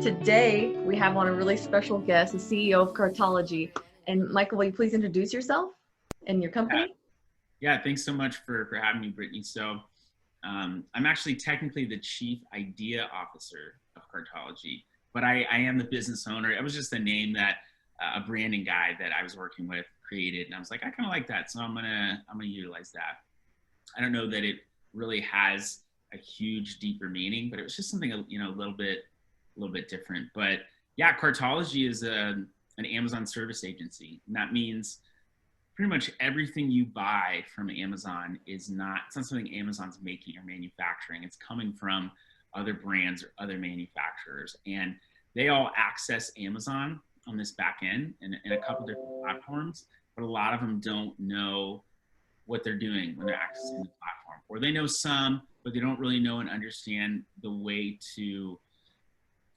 Today, we have on a really special guest, the CEO of Cartology. And Michael, will you please introduce yourself and your company? Yeah, thanks so much for having me, Brittany. So I'm actually technically the Chief Idea Officer of Cartology, but I am the business owner. It was just a name that a branding guy that I was working with created, and I was like, I kind of like that, so I'm gonna utilize that. I don't know that it really has a huge, deeper meaning, but it was just something a little bit different. But yeah, Cartology is an Amazon service agency, and that means pretty much everything you buy from Amazon it's not something Amazon's making or manufacturing. It's coming from other brands or other manufacturers, and they all access Amazon on this back end in a couple different platforms, but a lot of them don't know what they're doing when they're accessing the platform, or they know some, but they don't really know and understand the way to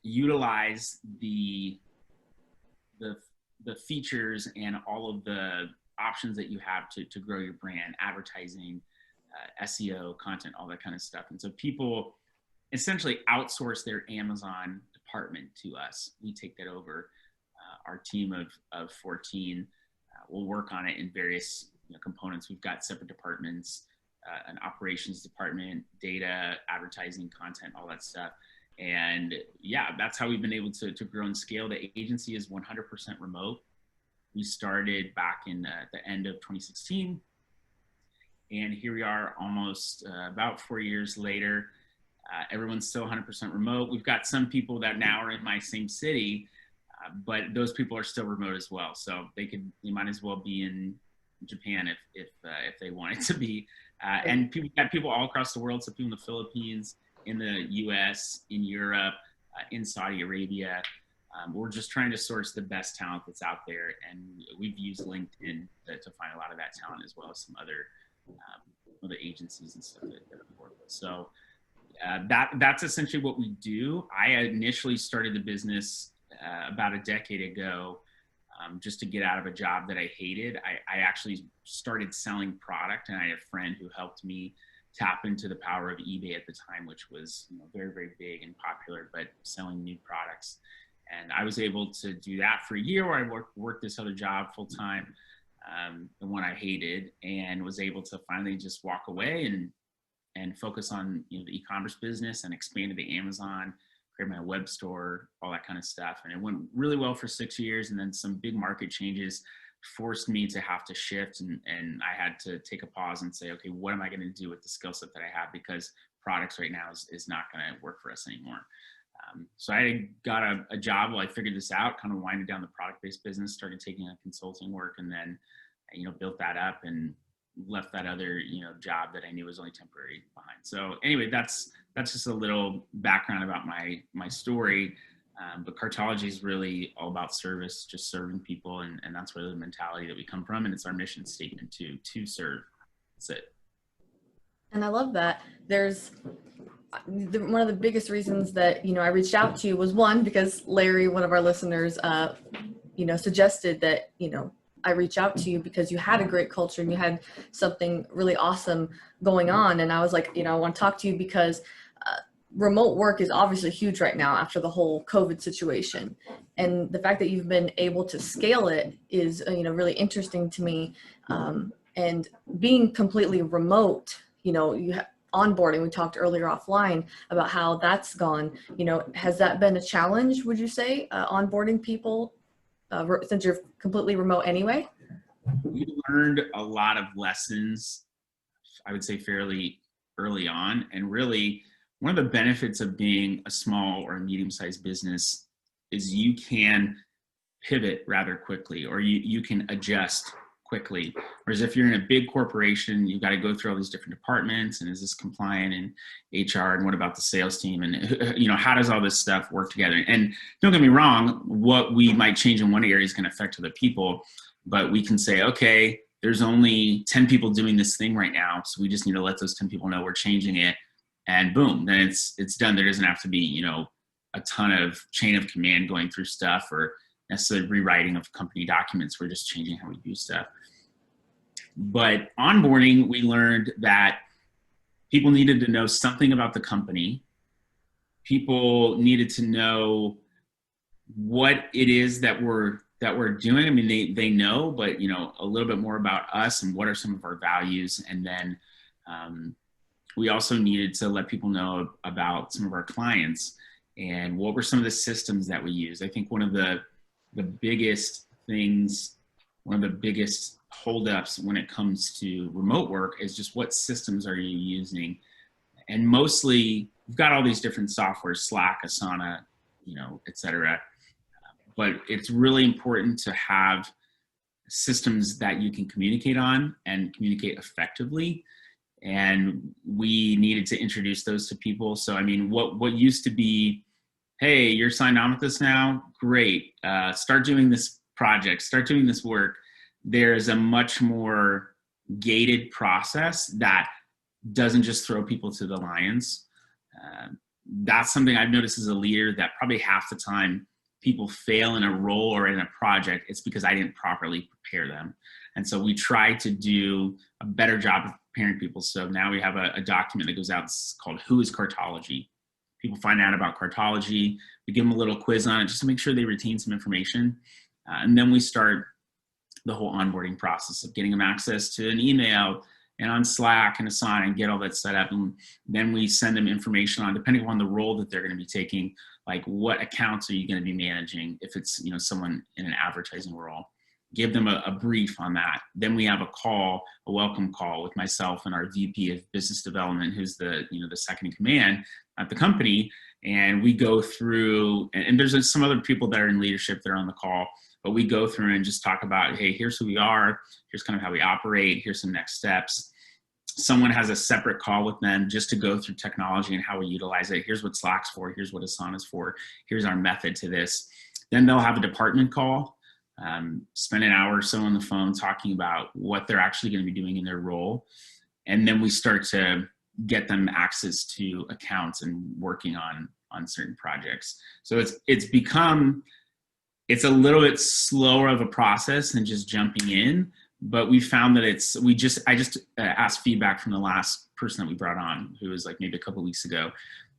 utilize the features and all of the options that you have to grow your brand, advertising, SEO, content, all that kind of stuff. And so people essentially outsource their Amazon department to us. We take that over. Our team of 14 will work on it in various components. We've got separate departments, an operations department, data, advertising, content, all that stuff. And yeah, that's how we've been able to grow and scale. The agency is 100% remote. We started back in the end of 2016, and here we are almost about 4 years later. Everyone's still 100% remote. We've got some people that now are in my same city, but those people are still remote as well. So they might as well be in Japan if they wanted to be. And we've got people all across the world. So people in the Philippines, in the US, in Europe, in Saudi Arabia. We're just trying to source the best talent that's out there, and we've used LinkedIn to find a lot of that talent, as well as some other agencies and stuff that we work with. So that's essentially what we do. I initially started the business about a decade ago, just to get out of a job that I hated. I actually started selling product, and I had a friend who helped me tap into the power of eBay at the time, which was very, very big and popular, but selling new products. And I was able to do that for a year, where I worked this other job full time, the one I hated, and was able to finally just walk away and focus on the e-commerce business, and expanded the Amazon, create my web store, all that kind of stuff. And it went really well for 6 years, and then some big market changes forced me to have to shift, and I had to take a pause and say, okay, what am I going to do with the skill set that I have? Because products right now is not going to work for us anymore. So I got a job while I figured this out, kind of winded down the product-based business, started taking on consulting work, and then, built that up and left that other, job that I knew was only temporary behind. So anyway, that's just a little background about my story. But Cartology is really all about service, just serving people. And that's really the mentality that we come from. And it's our mission statement to serve. That's it. And I love that. One of the biggest reasons that, I reached out to you was, one, because Larry, one of our listeners, suggested that, I reach out to you because you had a great culture and you had something really awesome going on. And I was like, I want to talk to you because remote work is obviously huge right now after the whole COVID situation. And the fact that you've been able to scale it is, really interesting to me. And being completely remote, onboarding, we talked earlier offline about how that's gone. Has that been a challenge, would you say, onboarding people since you're completely remote anyway? We learned a lot of lessons, I would say, fairly early on. And really, one of the benefits of being a small or a medium-sized business is you can pivot rather quickly, or you can adjust quickly. Whereas if you're in a big corporation, you've got to go through all these different departments, and is this compliant, and HR, and what about the sales team, and how does all this stuff work together? And don't get me wrong, what we might change in one area is going to affect other people, but we can say, okay, there's only 10 people doing this thing right now, so we just need to let those 10 people know we're changing it, and boom, then it's done. There doesn't have to be a ton of chain of command going through stuff, or necessarily rewriting of company documents. We're just changing how we do stuff. But onboarding, we learned that people needed to know something about the company. People needed to know what it is that we're doing. I mean, they know, but a little bit more about us and what are some of our values. And then we also needed to let people know about some of our clients and what were some of the systems that we use. I think one of the biggest things, one of the biggest holdups when it comes to remote work is just what systems are you using? And mostly we've got all these different softwares, Slack, Asana, et cetera. But it's really important to have systems that you can communicate on and communicate effectively. And we needed to introduce those to people. So, I mean, what used to be, hey, you're signed on with us now, great. Start doing this project, start doing this work. There's a much more gated process that doesn't just throw people to the lions. That's something I've noticed as a leader, that probably half the time people fail in a role or in a project, it's because I didn't properly prepare them. And so we try to do a better job of preparing people. So now we have a document that goes out, it's called Who is Cartology? People find out about Cartology. We give them a little quiz on it just to make sure they retain some information. And then we start the whole onboarding process of getting them access to an email and on Slack and Asana and get all that set up. And then we send them information on, depending upon the role that they're going to be taking, like what accounts are you going to be managing if it's someone in an advertising role. Give them a brief on that. Then we have a welcome call with myself and our VP of Business Development, who's the second in command at the company. And we go through, and there's some other people that are in leadership that are on the call, but we go through and just talk about, hey, here's who we are. Here's kind of how we operate. Here's some next steps. Someone has a separate call with them just to go through technology and how we utilize it. Here's what Slack's for. Here's what Asana's for. Here's our method to this. Then they'll have a department call, spend an hour or so on the phone talking about what they're actually going to be doing in their role. And then we start to get them access to accounts and working on certain projects. So it's a little bit slower of a process than just jumping in, but we found that I just asked feedback from the last person that we brought on, who was like maybe a couple of weeks ago.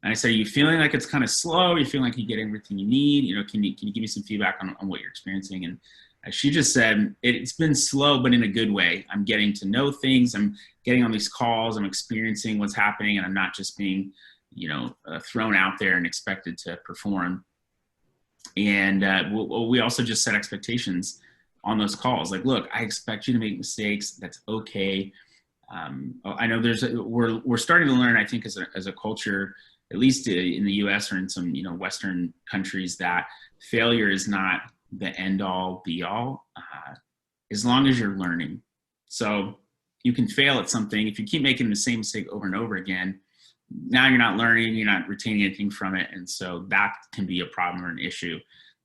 And I said, are you feeling like it's kind of slow? You feeling like you get everything you need? Can you give me some feedback on what you're experiencing? And she just said, it's been slow, but in a good way. I'm getting to know things. I'm getting on these calls. I'm experiencing what's happening, and I'm not just being, thrown out there and expected to perform. And we also just set expectations on those calls. Like, look, I expect you to make mistakes. That's okay. I know we're starting to learn, I think, as a culture, at least in the US or in some, Western countries, that failure is not the end all be all, as long as you're learning. So you can fail at something. If you keep making the same mistake over and over again, now you're not learning, you're not retaining anything from it. And so that can be a problem or an issue.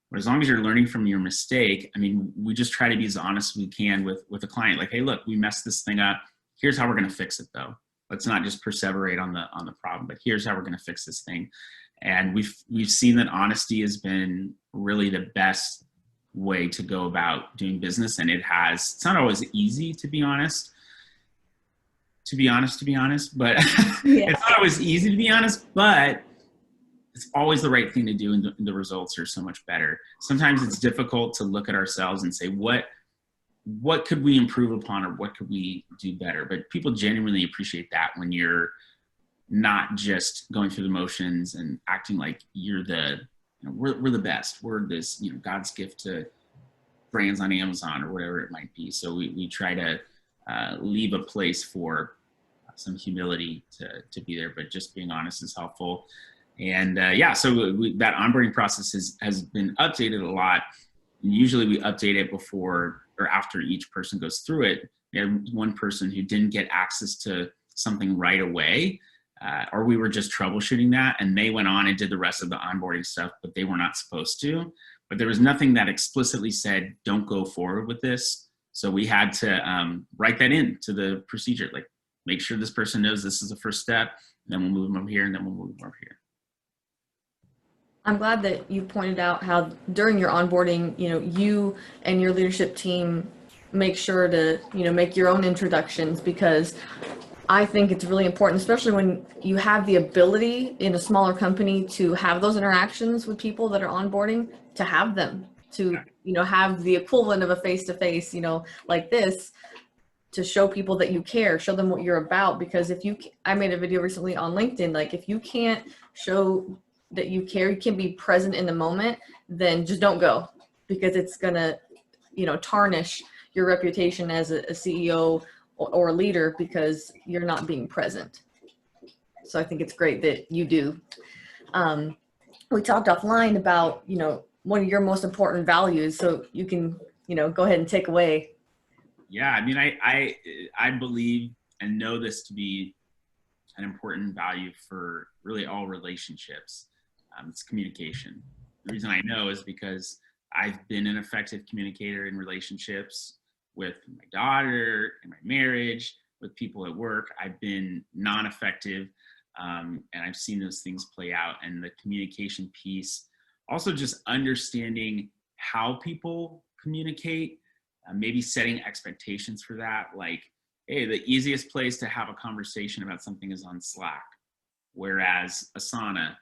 But as long as you're learning from your mistake, I mean, we just try to be as honest as we can with a client. Like, hey, look, we messed this thing up. Here's how we're going to fix it, though. Let's not just perseverate on the problem, but here's how we're going to fix this thing. And we've seen that honesty has been really the best way to go about doing business. And it's not always easy, to be honest, but yeah. It's not always easy, to be honest, but it's always the right thing to do, and the results are so much better. Sometimes it's difficult to look at ourselves and say, what could we improve upon, or what could we do better? But people genuinely appreciate that when you're not just going through the motions and acting like you're we're the best. We're this, God's gift to brands on Amazon or whatever it might be. So we try to leave a place for some humility to be there, but just being honest is helpful. And so that onboarding process has been updated a lot. And usually we update it before or after each person goes through it. We had one person who didn't get access to something right away, or we were just troubleshooting that, and they went on and did the rest of the onboarding stuff, but they were not supposed to. But there was nothing that explicitly said, don't go forward with this. So we had to write that into the procedure, like make sure this person knows this is the first step, then we'll move them over here, and then we'll move them over here. I'm glad that you pointed out how during your onboarding, you and your leadership team make sure to, make your own introductions, because I think it's really important, especially when you have the ability in a smaller company to have those interactions with people that are onboarding. to have them, to, you know, have the equivalent of a face-to-face, you know, like this, to show people that you care, show them what you're about. Because if you, I made a video recently on LinkedIn, like if you can't show that you care, you can be present in the moment, then just don't go, because it's gonna, you know, tarnish your reputation as a CEO or a leader, because you're not being present. So I think it's great that you do. We talked offline about, you know, one of your most important values, so you can, you know, go ahead and take away. Yeah, I mean, I believe and know this to be an important value for really all relationships. It's communication. The reason I know is because I've been an effective communicator in relationships with my daughter, in my marriage, with people at work. I've been non-effective, and I've seen those things play out. And the communication piece, also just understanding how people communicate, maybe setting expectations for that. Like, hey, the easiest place to have a conversation about something is on Slack, whereas Asana,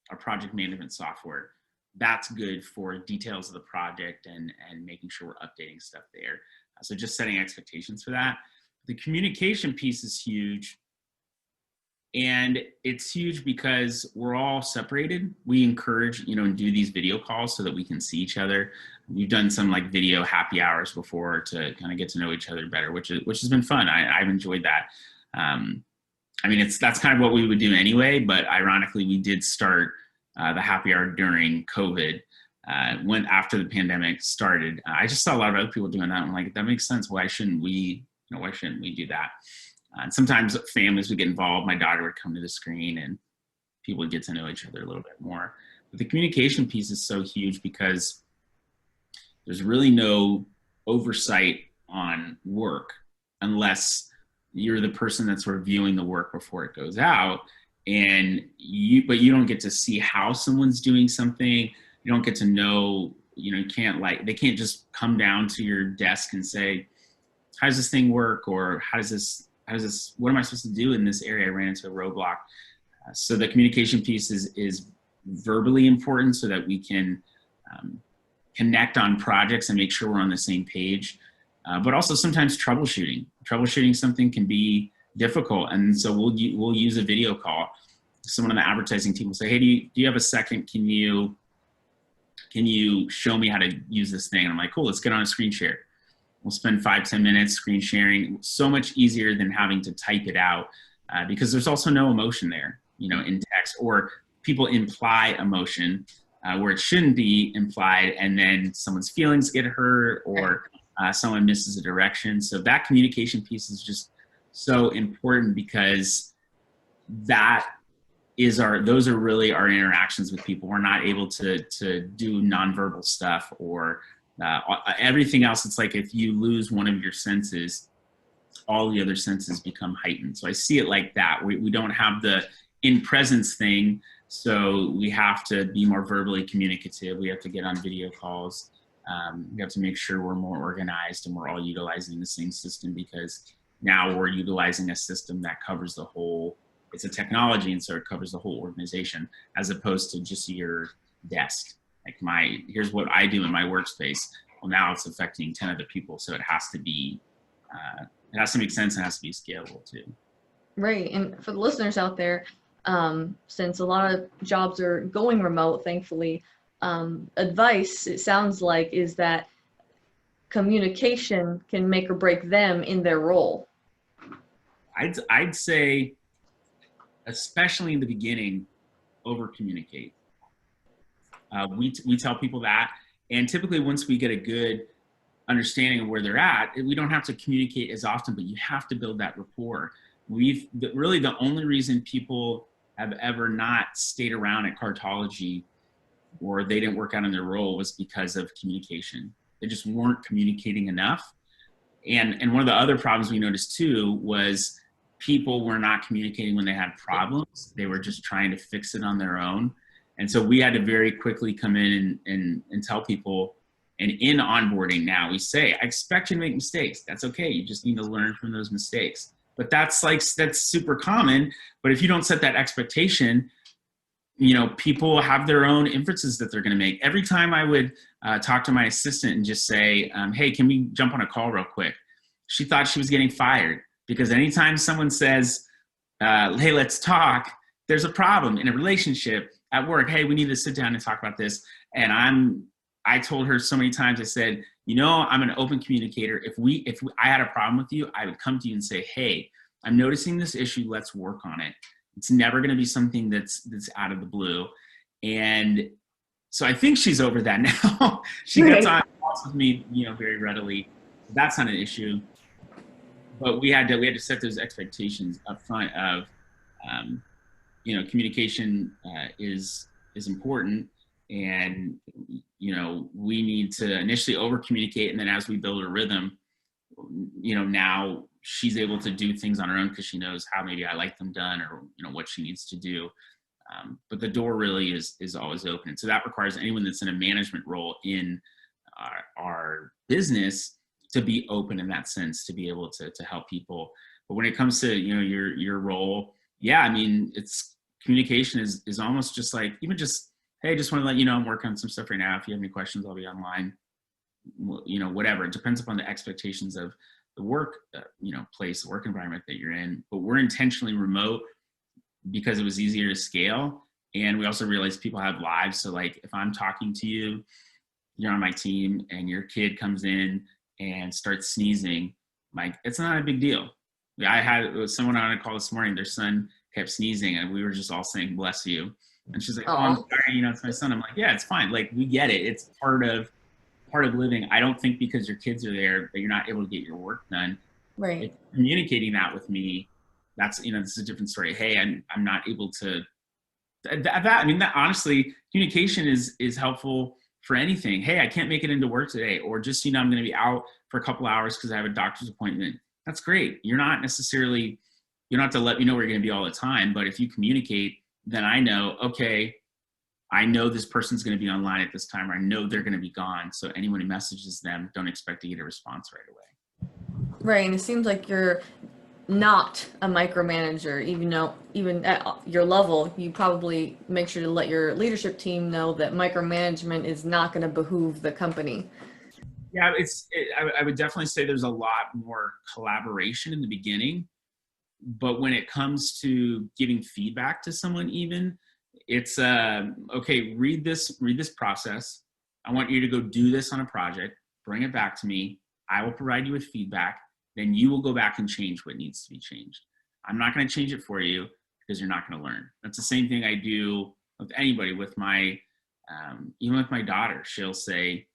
our project management software, that's good for details of the project and making sure we're updating stuff there. So just setting expectations for that. The communication piece is huge. And it's huge because we're all separated. We encourage, you know, and do these video calls so that we can see each other. We've done some like video happy hours before to kind of get to know each other better, which has been fun. I've enjoyed that. I mean, that's kind of what we would do anyway, but ironically, we did start the happy hour during COVID. When after the pandemic started, I just saw a lot of other people doing that. I'm like, that makes sense. Why shouldn't we do that? And sometimes families would get involved. My daughter would come to the screen and people would get to know each other a little bit more. But the communication piece is so huge because there's really no oversight on work unless you're the person that's reviewing the work before it goes out. But you don't get to see how someone's doing something. You don't get to know, you know, they can't just come down to your desk and say, how does this thing work? Or what am I supposed to do in this area? I ran into a roadblock. So the communication piece is verbally important so that we can connect on projects and make sure we're on the same page. But also sometimes troubleshooting something can be difficult. And so we'll use a video call. Someone on the advertising team will say, hey, do you have a second? Can you show me how to use this thing? And I'm like, cool, let's get on a screen share. We'll spend 5-10 minutes screen sharing. So much easier than having to type it out because there's also no emotion there, you know, in text, or people imply emotion where it shouldn't be implied, and then someone's feelings get hurt or someone misses a direction. So that communication piece is just so important because those are really our interactions with people. We're not able to do nonverbal stuff or everything else. It's like if you lose one of your senses, all the other senses become heightened. So I see it like that. We don't have the in presence thing. So we have to be more verbally communicative. We have to get on video calls. We have to make sure we're more organized and we're all utilizing the same system, because now we're utilizing a system that covers the whole, it's a technology, and so it covers the whole organization as opposed to just your desk. Like here's what I do in my workspace. Well, now it's affecting 10 other people. So it has to make sense and it has to be scalable too. Right. And for the listeners out there, since a lot of jobs are going remote, thankfully, advice, it sounds like, is that communication can make or break them in their role. I'd say, especially in the beginning, over communicate. We tell people that, and typically once we get a good understanding of where they're at, we don't have to communicate as often, but you have to build that rapport. Really the only reason people have ever not stayed around at Cartology or they didn't work out in their role was because of communication. They just weren't communicating enough. And one of the other problems we noticed too was people were not communicating when they had problems. They were just trying to fix it on their own. And so we had to very quickly come in and tell people, and in onboarding now we say, I expect you to make mistakes. That's okay. You just need to learn from those mistakes. But that's super common. But if you don't set that expectation, people have their own inferences that they're going to make. Every time I would talk to my assistant and just say, hey, can we jump on a call real quick? She thought she was getting fired, because anytime someone says, hey, let's talk, there's a problem in a relationship, at work. Hey, we need to sit down and talk about this. And I told her so many times, I said, I'm an open communicator. If I had a problem with you, I would come to you and say, hey, I'm noticing this issue. Let's work on it. It's never going to be something that's out of the blue. And so I think she's over that now. She gets on calls with me, very readily. That's not an issue. But we had to set those expectations up front of, communication is important. And, we need to initially over communicate. And then as we build a rhythm, now she's able to do things on her own because she knows how maybe I like them done, or, what she needs to do. But the door really is always open. So that requires anyone that's in a management role in our business to be open in that sense, to be able to help people. But when it comes to, your role, it's communication is almost just like, even just, hey, just want to let you know I'm working on some stuff right now. If you have any questions, I'll be online. Whatever. It depends upon the expectations of the work, place, the work environment that you're in. But we're intentionally remote because it was easier to scale. And we also realized people have lives. So like, if I'm talking to you, you're on my team, and your kid comes in and starts sneezing, it's not a big deal. I had someone on a call this morning, their son kept sneezing, and we were just all saying, bless you. And she's like, oh, I'm sorry, it's my son. I'm like, yeah, it's fine. Like, we get it. It's part of living. I don't think because your kids are there that you're not able to get your work done. Right. If communicating that with me, that's, this is a different story. Hey, I'm not able to, that honestly, communication is helpful for anything. Hey, I can't make it into work today, or just, I'm going to be out for a couple hours because I have a doctor's appointment. That's great. You don't have to let me know where you're going to be all the time. But if you communicate, then I know, okay, I know this person's going to be online at this time, or I know they're going to be gone. So anyone who messages them, don't expect to get a response right away. Right. And it seems like you're not a micromanager, even at your level, you probably make sure to let your leadership team know that micromanagement is not going to behoove the company. Yeah, I would definitely say there's a lot more collaboration in the beginning. But when it comes to giving feedback to someone, even, it's okay, read this process. I want you to go do this on a project, bring it back to me. I will provide you with feedback. Then you will go back and change what needs to be changed. I'm not going to change it for you because you're not going to learn. That's the same thing I do with anybody, with my, even with my daughter. She'll say,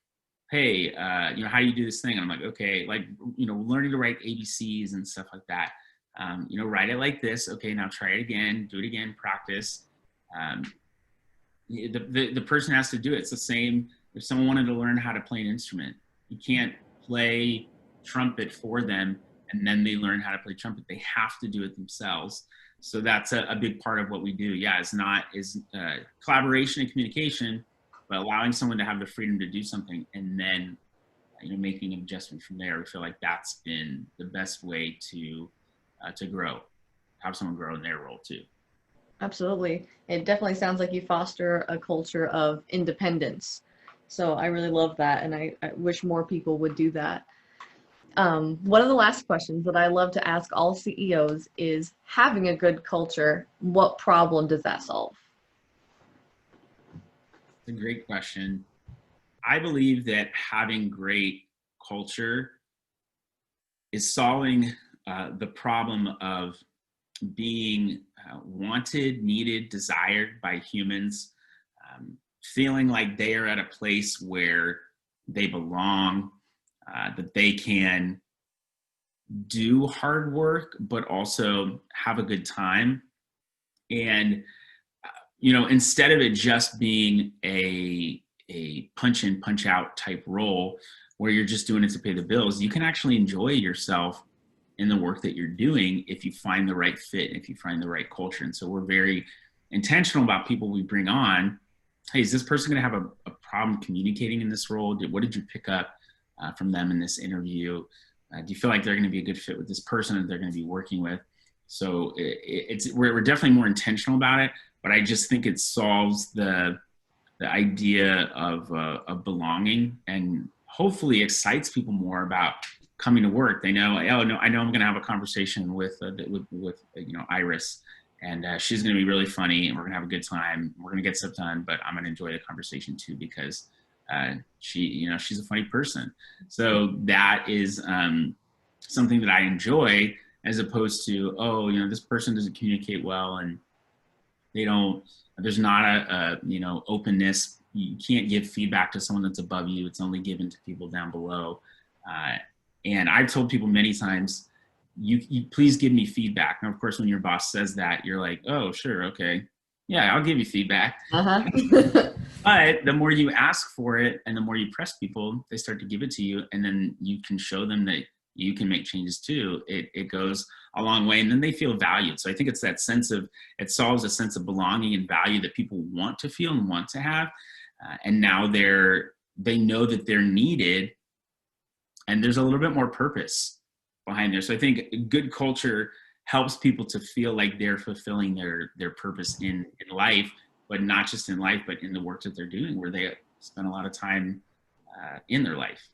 hey, how do you do this thing? And I'm like, okay, like, learning to write ABCs and stuff like that. Write it like this. Okay, now try it again, do it again, practice. The person has to do it. It's the same if someone wanted to learn how to play an instrument. You can't play trumpet for them and then they learn how to play trumpet. They have to do it themselves. So that's a big part of what we do. Yeah, is collaboration and communication, but allowing someone to have the freedom to do something and then making an adjustment from there. We feel like that's been the best way to grow, have someone grow in their role too. Absolutely. It definitely sounds like you foster a culture of independence. So I really love that. And I wish more people would do that. One of the last questions that I love to ask all CEOs is, having a good culture, what problem does that solve? It's a great question. I believe that having great culture is solving the problem of being wanted, needed, desired by humans, feeling like they are at a place where they belong, that they can do hard work, but also have a good time. And, instead of it just being a punch in, punch out type role where you're just doing it to pay the bills, you can actually enjoy yourself in the work that you're doing if you find the right fit, if you find the right culture. And so we're very intentional about people we bring on. Hey, is this person going to have a problem communicating in this role? What did you pick up from them in this interview? Do you feel like they're going to be a good fit with this person that they're going to be working with? So we're definitely more intentional about it. but I just think it solves the idea of belonging, and hopefully excites people more about coming to work. They know, oh no, I know I'm going to have a conversation with Iris, and she's going to be really funny, and we're going to have a good time. We're going to get stuff done, but I'm going to enjoy the conversation too, because she's a funny person. So that is something that I enjoy, as opposed to, oh, this person doesn't communicate well, and there's not a openness. You can't give feedback to someone that's above you. It's only given to people down below. And I've told people many times, you please give me feedback. And of course, when your boss says that, you're like, oh, sure. Okay. Yeah, I'll give you feedback. But the more you ask for it and the more you press people, they start to give it to you. And then you can show them that you can make changes too. It goes a long way, and then they feel valued. So I think it's that it solves a sense of belonging and value that people want to feel and want to have. And now they know that they're needed, and there's a little bit more purpose behind there. So I think good culture helps people to feel like they're fulfilling their purpose in life, but not just in life, but in the work that they're doing, where they spend a lot of time in their life.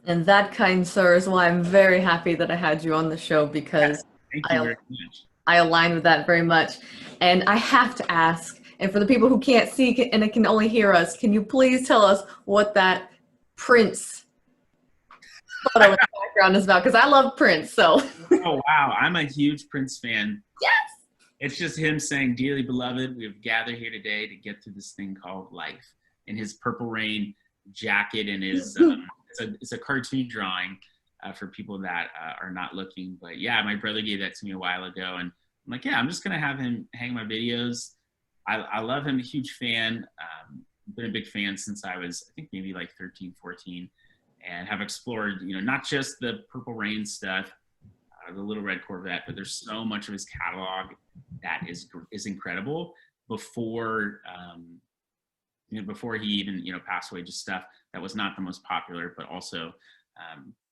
And that, kind sir, is why I'm very happy that I had you on the show, because Thank you very much. I align with that very much. And I have to ask, and for the people who can't see and can only hear us, can you please tell us what that Prince photo in the background is about? Because I love Prince, so. Oh, wow. I'm a huge Prince fan. Yes. It's just him saying, "Dearly beloved, we have gathered here today to get through this thing called life." In his Purple Rain jacket, and his it's a cartoon drawing for people that are not looking. But yeah, my brother gave that to me a while ago, and I'm like, yeah, I'm just gonna have him hang my videos. I love him, a huge fan. Been a big fan since I was, I think, maybe like 13, 14, and have explored, not just the Purple Rain stuff, the Little Red Corvette, but there's so much of his catalog that is incredible. Before he even passed away, just stuff that was not the most popular, but also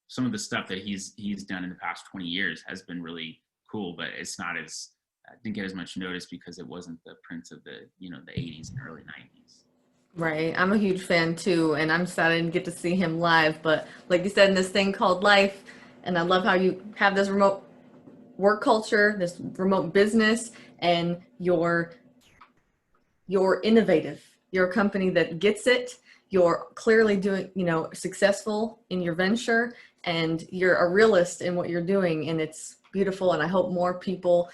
some of the stuff that he's done in the past 20 years has been really cool, but it's not as didn't get as much notice because it wasn't the Prince of the the 80s and early 90s. Right. I'm a huge fan too, and I'm sad I didn't get to see him live, but like you said, in this thing called life, and I love how you have this remote work culture, this remote business, and you're innovative. You're a company that gets it. You're clearly doing, successful in your venture, and you're a realist in what you're doing, and it's beautiful. And I hope more people,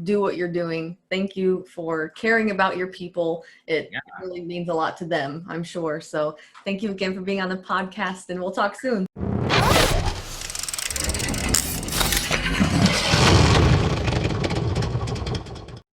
do what you're doing. Thank you for caring about your people. It really means a lot to them, I'm sure. So thank you again for being on the podcast, and we'll talk soon.